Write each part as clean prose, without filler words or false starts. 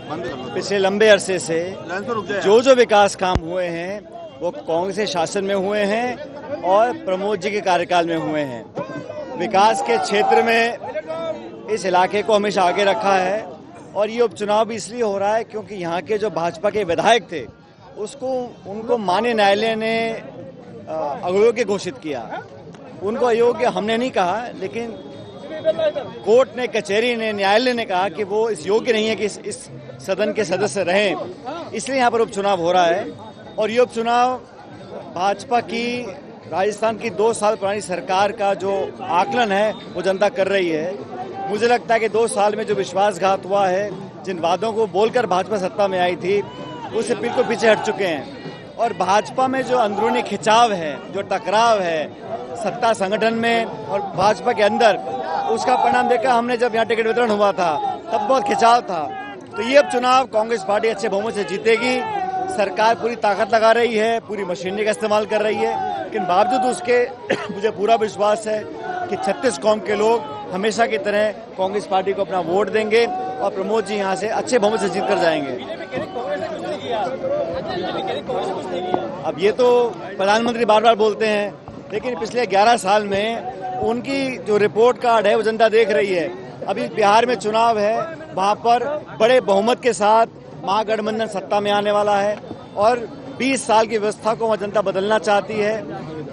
पिछले लंबे अरसे से जो विकास काम हुए हैं वो कांग्रेस के शासन में हुए हैं और प्रमोद जी के कार्यकाल में हुए हैं। विकास के क्षेत्र में इस इलाके को हमेशा आगे रखा है और ये उपचुनाव भी इसलिए हो रहा है क्योंकि यहाँ के जो भाजपा के विधायक थे उनको माननीय न्यायालय ने अयोग्य घोषित किया। उनको अयोग्य हमने नहीं कहा, लेकिन कोर्ट ने, कचहरी ने, न्यायालय ने कहा कि वो इस योग्य नहीं है कि इस सदन के सदस्य रहें, इसलिए यहाँ पर उपचुनाव हो रहा है। और ये उपचुनाव भाजपा की राजस्थान की 2 साल पुरानी सरकार का जो आकलन है वो जनता कर रही है। मुझे लगता है कि 2 साल में जो विश्वासघात हुआ है, जिन वादों को बोलकर भाजपा सत्ता में आई थी, उससे बिल्कुल पीछे हट चुके हैं। और भाजपा में जो अंदरूनी खिंचाव है, जो टकराव है सत्ता संगठन में और भाजपा के अंदर, उसका परिणाम देखा हमने जब यहाँ टिकट वितरण हुआ था तब बहुत खिंचाव था। तो ये अब चुनाव कांग्रेस पार्टी अच्छे बहुमत से जीतेगी। सरकार पूरी ताकत लगा रही है, पूरी मशीनरी का इस्तेमाल कर रही है, लेकिन बावजूद उसके मुझे पूरा विश्वास है कि 36 कौम के लोग हमेशा की तरह कांग्रेस पार्टी को अपना वोट देंगे और प्रमोद जी यहाँ से अच्छे बहुमत से जीत कर जाएंगे। अब ये तो प्रधानमंत्री बार बार बोलते हैं, लेकिन पिछले 11 साल में उनकी जो रिपोर्ट कार्ड है वो जनता देख रही है। अभी बिहार में चुनाव है, वहाँ पर बड़े बहुमत के साथ महागठबंधन सत्ता में आने वाला है और 20 साल की व्यवस्था को वहाँ जनता बदलना चाहती है।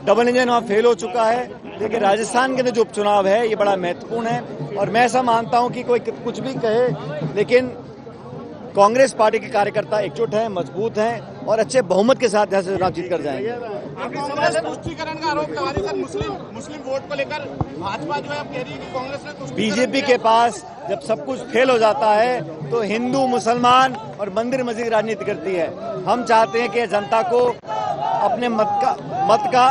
डबल इंजन वहाँ फेल हो चुका है, लेकिन राजस्थान के अंदर जो उपचुनाव है ये बड़ा महत्वपूर्ण है। और मैं ऐसा मानता हूँ कि कोई कुछ भी कहे, लेकिन कांग्रेस पार्टी के कार्यकर्ता एकजुट हैं, मजबूत हैं और अच्छे बहुमत के साथ यहाँ से चुनाव जीत कर जाएंगे। तुष्टीकरण का आरोप लगा रही है मुस्लिम वोट को लेकर भाजपा जो है कह रही है कि कांग्रेस ने बीजेपी के पास जब सब कुछ फेल हो जाता है तो हिंदू, मुसलमान और मंदिर मस्जिद राजनीति करती है। हम चाहते हैं कि जनता को अपने मत का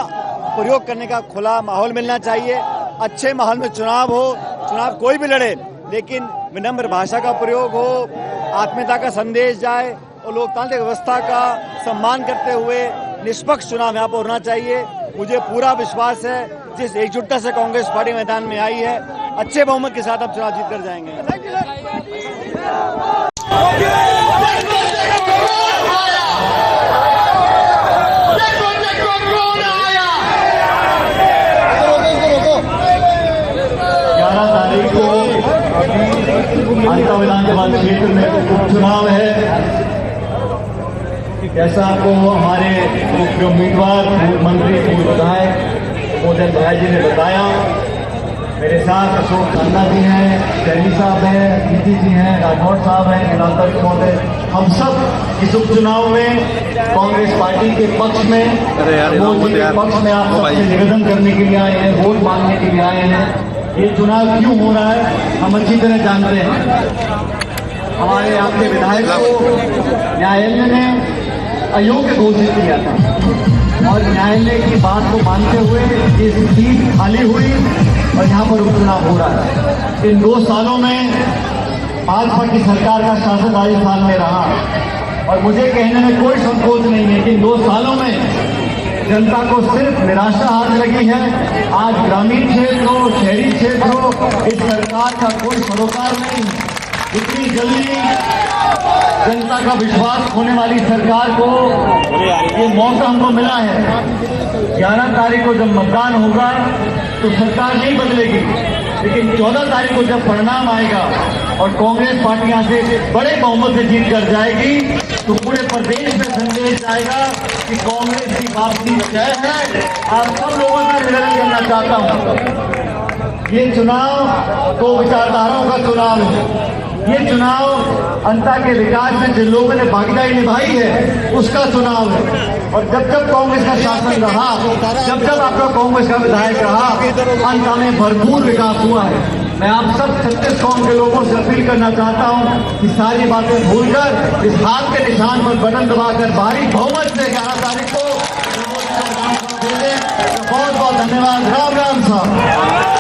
प्रयोग करने का खुला माहौल मिलना चाहिए। अच्छे माहौल में चुनाव हो, चुनाव कोई भी लड़े, लेकिन विनम्र भाषा का प्रयोग हो, आत्मीयता का संदेश जाए और लोकतांत्रिक व्यवस्था का सम्मान करते हुए निष्पक्ष चुनाव यहाँ पर होना चाहिए। मुझे पूरा विश्वास है जिस एकजुटता से कांग्रेस पार्टी मैदान में आई है, अच्छे बहुमत के साथ अब चुनाव जीत कर जाएंगे। अंता विधानसभा क्षेत्र में उपचुनाव है। जैसा आपको हमारे मुख्य उम्मीदवार मुख्यमंत्री पूर्व विधायक मोदन भाई जी ने बताया, मेरे साथ अशोक खन्ना जी हैं, सैनी साहब हैं, दीदी जी हैं, राठौड़ साहब हैं, नीलांबर महोदय, हम सब इस उपचुनाव में कांग्रेस पार्टी के पक्ष में, मोदी के पक्ष में आप सबसे निवेदन करने के लिए आए हैं, वोट मांगने के लिए आए हैं। ये चुनाव क्यों हो रहा है हम अच्छी तरह जानते हैं। हमारे आपके विधायक को न्यायालय ने अयोग्य घोषित किया था और न्यायालय की बात को मानते हुए ये सीट खाली हुई और यहाँ पर उपचुनाव हो रहा है। इन 2 सालों में भाजपा की सरकार का शासन राजस्थान में रहा और मुझे कहने में कोई संकोच नहीं है कि 2 सालों में जनता को सिर्फ निराशा हाथ लगी है। आज ग्रामीण क्षेत्र हो, शहरी क्षेत्र हो, इस सरकार का कोई सरोकार नहीं। इतनी जल्दी जनता का विश्वास खोने वाली सरकार को ये मौका हमको मिला है। 11 तारीख को जब मतदान होगा तो सरकार नहीं बदलेगी, लेकिन 14 तारीख को जब परिणाम आएगा और कांग्रेस पार्टी यहाँ से बड़े बहुमत से जीत कर जाएगी तो पूरे प्रदेश में संदेश जाएगा कि कांग्रेस की वापसी तय है। आप सब लोगों से निवेदन करना चाहता हूँ, ये चुनाव 2 विचारधाराओं का चुनाव है। ये चुनाव अंता के विकास में जिन लोगों ने भागीदारी निभाई है उसका चुनाव है। और जब जब कांग्रेस का शासन रहा, जब जब आपका कांग्रेस का विधायक रहा, अंता में भरपूर विकास हुआ है। मैं आप सब 36 कौम के लोगों से अपील करना चाहता हूं कि सारी बातें भूलकर इस हाथ के निशान पर बटन दबाकर भारी बहुमत से 11 तारीख को दे दें। बहुत बहुत धन्यवाद। राम राम साहब।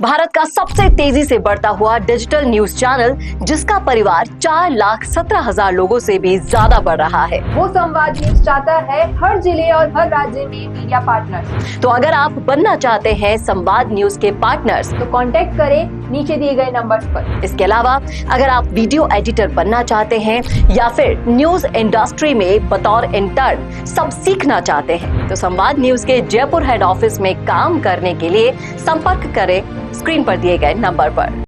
भारत का सबसे तेजी से बढ़ता हुआ डिजिटल न्यूज चैनल, जिसका परिवार 4,17,000 लोगों से भी ज्यादा बढ़ रहा है। वो संवाद न्यूज चाहता है हर जिले और हर राज्य में मीडिया पार्टनर्स। तो अगर आप बनना चाहते हैं संवाद न्यूज के पार्टनर्स, तो कांटेक्ट करें नीचे दिए गए नंबर्स पर। इसके अलावा अगर आप वीडियो एडिटर बनना चाहते हैं या फिर न्यूज इंडस्ट्री में बतौर इंटर्न सब सीखना चाहते हैं, तो संवाद न्यूज के जयपुर हेड ऑफिस में काम करने के लिए संपर्क करें स्क्रीन पर दिए गए नंबर पर।